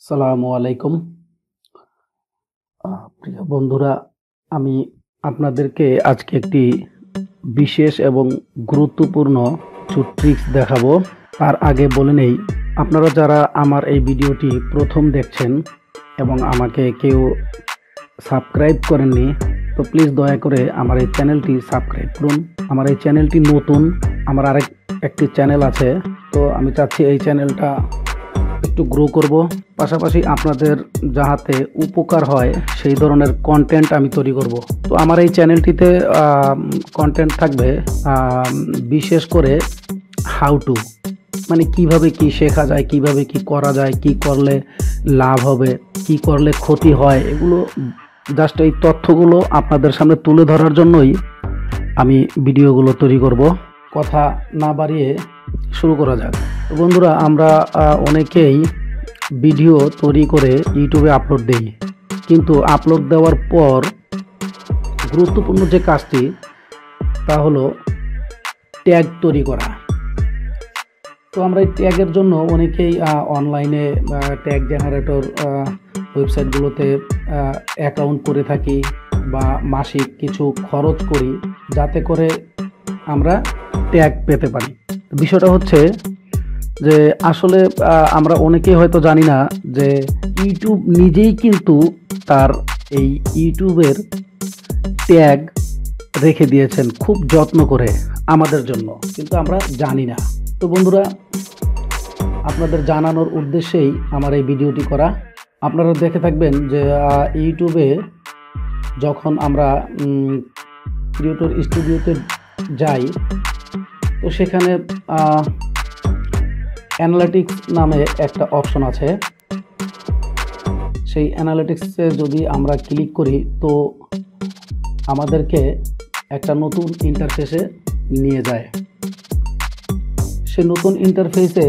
আসসালামু আলাইকুম প্রিয় বন্ধুরা, আমি আপনাদেরকে আজকে একটি বিশেষ এবং গুরুত্বপূর্ণ কিছু ট্রিক্স দেখাবো। তার আগে বলে নেই, আপনারা যারা আমার এই ভিডিওটি প্রথম দেখছেন এবং আমাকে কেউ সাবস্ক্রাইব করেননি, তো প্লিজ দয়া করে আমার এই চ্যানেলটি সাবস্ক্রাইব করুন। আমার এই চ্যানেলটি নতুন, আমার একটি চ্যানেল আছে, তো আমি চাচ্ছি এই চ্যানেলটা একটু গ্রো করব, পাশাপাশি আপনাদের যাহাতে উপকার হয় সেই ধরনের কন্টেন্ট আমি তৈরি করব। তো আমার এই চ্যানেলটিতে কন্টেন্ট থাকবে বিশেষ করে হাউ টু, মানে কিভাবে কি শেখা যায়, কিভাবে কি করা যায়, কি করলে লাভ হবে, কি করলে ক্ষতি হয়, এগুলো জাস্ট এই তথ্যগুলো আপনাদের সামনে তুলে ধরার জন্যই আমি ভিডিওগুলো তৈরি করব। কথা না বাড়িয়ে শুরু করা যাক। বন্ধুরা, আমরা অনেকেই ভিডিও তৈরি করে ইউটিউবে আপলোড দেই, কিন্তু আপলোড দেওয়ার পর গুরুত্বপূর্ণ যে কাজটি তা হলো ট্যাগ তৈরি করা। তো আমরা এই ট্যাগের জন্য অনেকেই অনলাইনে ট্যাগ জেনারেটর ওয়েবসাইটগুলোতে অ্যাকাউন্ট করে থাকি বা মাসিক কিছু খরচ করি যাতে করে আমরা ট্যাগ পেতে পারি। বিষয়টা হচ্ছে যে আসলে আমরা অনেকেই হয়তো জানি না যে ইউটিউব নিজেই কিন্তু তার এই ইউটিউবের ট্যাগ রেখে দিয়েছেন খুব যত্ন করে আমাদের জন্য, কিন্তু আমরা জানি না। তো বন্ধুরা, আপনাদের জানানোর উদ্দেশ্যেই আমার এই ভিডিওটি করা। আপনারা দেখে থাকবেন যে ইউটিউবে যখন আমরা ক্রিয়েটর স্টুডিওতে যাই, তো সেখানে অ্যানালিটিক্স নামে একটা অপশন আছে। সেই অ্যানালিটিক্সে যদি আমরা ক্লিক করি তো আমাদেরকে একটা নতুন ইন্টারফেসে নিয়ে যায়। সেই নতুন ইন্টারফেসে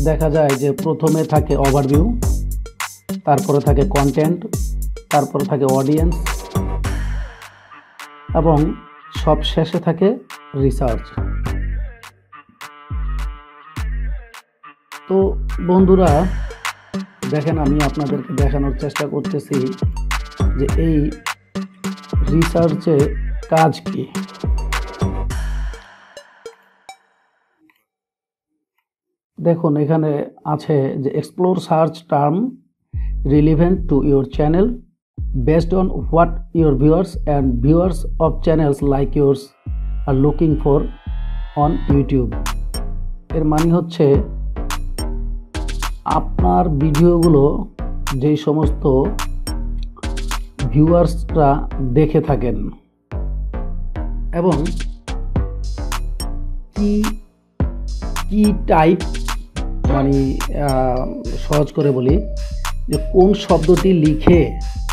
দেখা যায় যে প্রথমে থাকে ওভারভিউ, তারপরে থাকে কন্টেন্ট, তারপরে থাকে অডিয়েন্স এবং সব শেষে থাকে রিসার্চ। তো বন্ধুরা দেখেন, আমি আপনাদেরকে দেখানোর চেষ্টা করতেছি যে এই রিসার্চে কাজ কি। দেখুন, এখানে আছে যে explore search term relevant to your channel based on what your viewers and viewers of channels like yours are looking for on YouTube. এর মানে হচ্ছে আপনার ভিডিওগুলো যেই সমস্ত ভিউয়ার্সরা দেখে থাকেন এবং কি টাইপ, মানে সহজ করে বলি যে কোন শব্দটি লিখে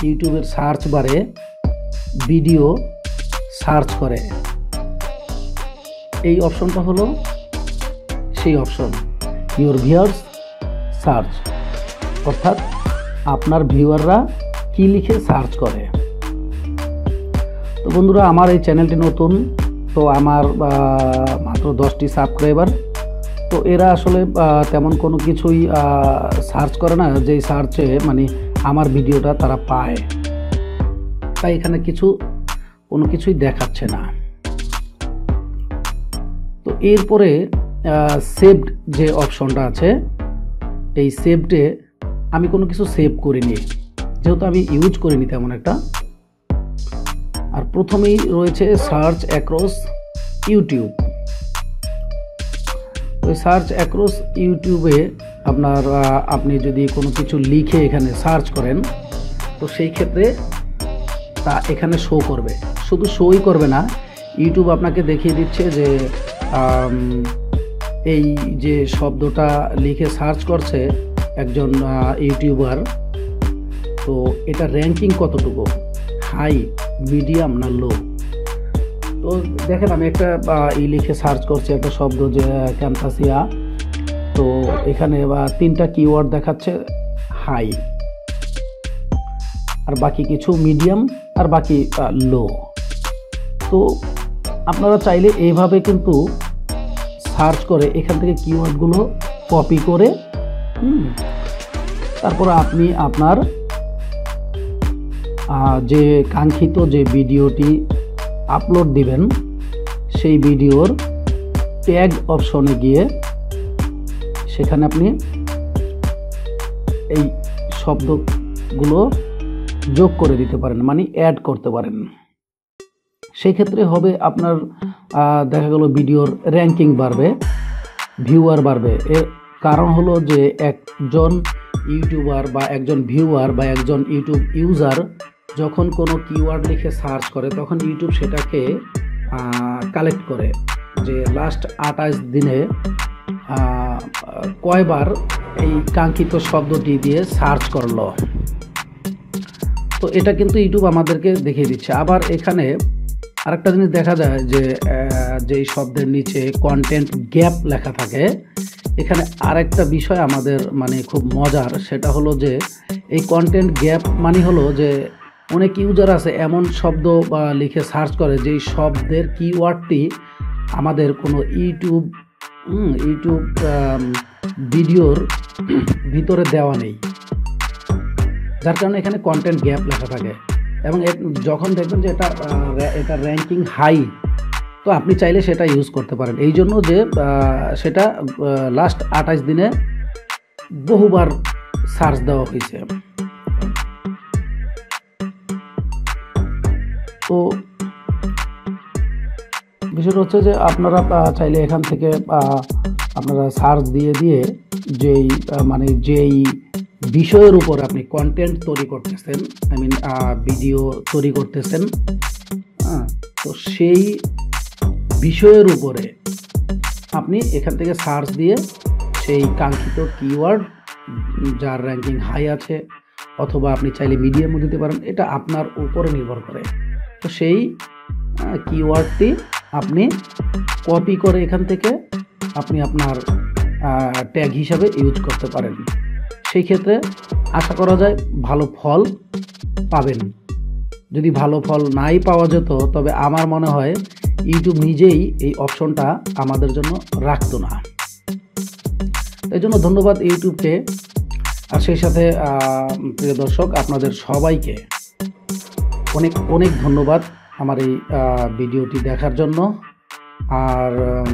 ইউটিউবের সার্চ বারে ভিডিও সার্চ করে, এই অপশনটা হলো সেই অপশন ইউর ভিউয়ার্স সার্চ, অর্থাৎ আপনার ভিউয়াররা কি লিখে সার্চ করে। তো বন্ধুরা, আমার এই চ্যানেলটি নতুন, তো আমার মাত্র 10টি সাবস্ক্রাইবার। তো এরা আসলে তেমন কোনো কিছুই সার্চ করে না, যেই সার্চে মানে আমার ভিডিওটা তারা পায়, তাই এখানে কোনো কিছুই দেখাচ্ছে না। তো এরপরে সেভড যে অপশনটা আছে, এই সেভডে আমি কোনো কিছু সেভ করিনি, যেহেতু আমি ইউজ করিনি তেমন একটা। আর প্রথমেই রয়েছে সার্চ অ্যাক্রস ইউটিউব। ওই সার্চ অ্যাক্রস ইউটিউবে আপনি যদি কোনো কিছু লিখে এখানে সার্চ করেন, তো সেই ক্ষেত্রে তা এখানে শো করবে। শুধু শোই করবে না, ইউটিউব আপনাকে দেখিয়ে দিচ্ছে যে এই যে শব্দটা লিখে সার্চ করছে একজন ইউটিউবার, তো এটা র্যাঙ্কিং কতটুকু, হাই, মিডিয়াম না লো। তো দেখেন, আমি একটা লিখে সার্চ করছি একটা শব্দ যে ক্যাম্পাসিয়া, তো এখানে 3টা কিওয়ার্ড দেখাচ্ছে হাই, আর বাকি কিছু মিডিয়াম, আর বাকি লো। তো আপনারা চাইলে এইভাবে কিন্তু সার্চ করে এখান থেকে কিওয়ার্ডগুলো কপি করে তারপর আপনি আপনার যে কাঙ্ক্ষিত যে ভিডিওটি আপলোড দিবেন সেই ভিডিওর ট্যাগ অপশনে গিয়ে সেখানে আপনি এই শব্দগুলো যোগ করে দিতে পারেন, মানে অ্যাড করতে পারেন। সেই ক্ষেত্রে হবে আপনার দেখা গেল ভিডিওর র্যাঙ্কিং বাড়বে, ভিউয়ার বাড়বে। এর কারণ হলো যে একজন ইউটিউবার বা একজন ভিউয়ার বা একজন ইউটিউব ইউজার যখন কোনো কিওয়ার্ড লিখে সার্চ করে তখন ইউটিউব সেটাকে কালেক্ট করে যে লাস্ট 28 দিনে কয়বার এই কাঙ্ক্ষিত শব্দটি দিয়ে সার্চ করলো। তো এটা কিন্তু ইউটিউব আমাদেরকে দেখিয়ে দিচ্ছে। আবার এখানে আরেকটা জিনিস দেখা যায় যে যেই শব্দের নিচে কন্টেন্ট গ্যাপ লেখা থাকে, এখানে আরেকটা বিষয় আমাদের মানে খুব মজার, সেটা হলো যে এই কন্টেন্ট গ্যাপ মানে হলো যে অনেক ইউজার আছে এমন শব্দ লিখে সার্চ করে যেই শব্দের কিওয়ার্ডটি আমাদের কোনো ইউটিউব ভিডিওর ভিতরে দেওয়া নেই, যার কারণে এখানে কন্টেন্ট গ্যাপ লেখা থাকে। এবং যখন দেখবেন যে এটা র্যাঙ্কিং হাই, তো আপনি চাইলে সেটা ইউজ করতে পারেন। এই জন্য যে সেটা লাস্ট 28 দিনে বহুবার সার্চ দেওয়া হয়েছে। তো বিষয়টা হচ্ছে যে আপনারা চাইলে এখান থেকে আপনারা সার্চ দিয়ে যেই মানে যেই বিষয়ের উপর আপনি কন্টেন্ট তৈরি করতেছেন, ভিডিও তৈরি করতেছেন, তো সেই বিষয়ের উপরে আপনি এখান থেকে সার্চ দিয়ে সেই কাঙ্ক্ষিত কিওয়ার্ড যার র্যাঙ্কিং হাই আছে, অথবা আপনি চাইলে মিডিয়ামও দিতে পারেন, এটা আপনার উপরে নির্ভর করে। তো সেই কিওয়ার্ডটি আপনি কপি করে এখান থেকে আপনি আপনার ট্যাগ হিসাবে ইউজ করতে পারেন। সেই ক্ষেত্রে আশা করা যায় ভালো ফল পাবেন। যদি ভালো ফল নাই পাওয়া যেত তবে আমার মনে হয় ইউটিউব নিজেই এই অপশনটা আমাদের জন্য রাখতো না। এই জন্য ধন্যবাদ ইউটিউবকে, আর সেই সাথে প্রিয় দর্শক আপনাদের সবাইকে অনেক অনেক ধন্যবাদ আমার এই ভিডিওটি দেখার জন্য। আর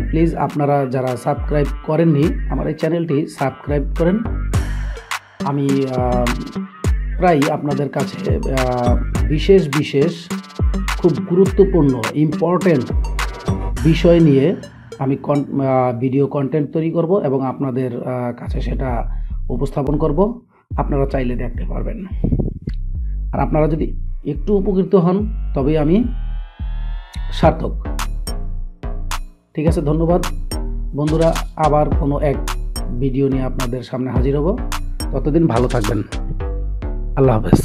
প্লিজ আপনারা যারা সাবস্ক্রাইব করেননি আমার এই চ্যানেলটি সাবস্ক্রাইব করেন। আমি প্রায় আপনাদের কাছে বিশেষ খুব গুরুত্বপূর্ণ ইম্পর্টেন্ট বিষয় নিয়ে আমি ভিডিও কন্টেন্ট তৈরি করব এবং আপনাদের কাছে সেটা উপস্থাপন করব। আপনারা চাইলে দেখতে পারবেন। আর আপনারা যদি একটু উপকৃত হন তবেই আমি সার্থক। ঠিক আছে, ধন্যবাদ বন্ধুরা। আবার কোনো এক ভিডিও নিয়ে আপনাদের সামনে হাজির হব। ততদিন ভালো থাকবেন। আল্লাহ হাফেজ।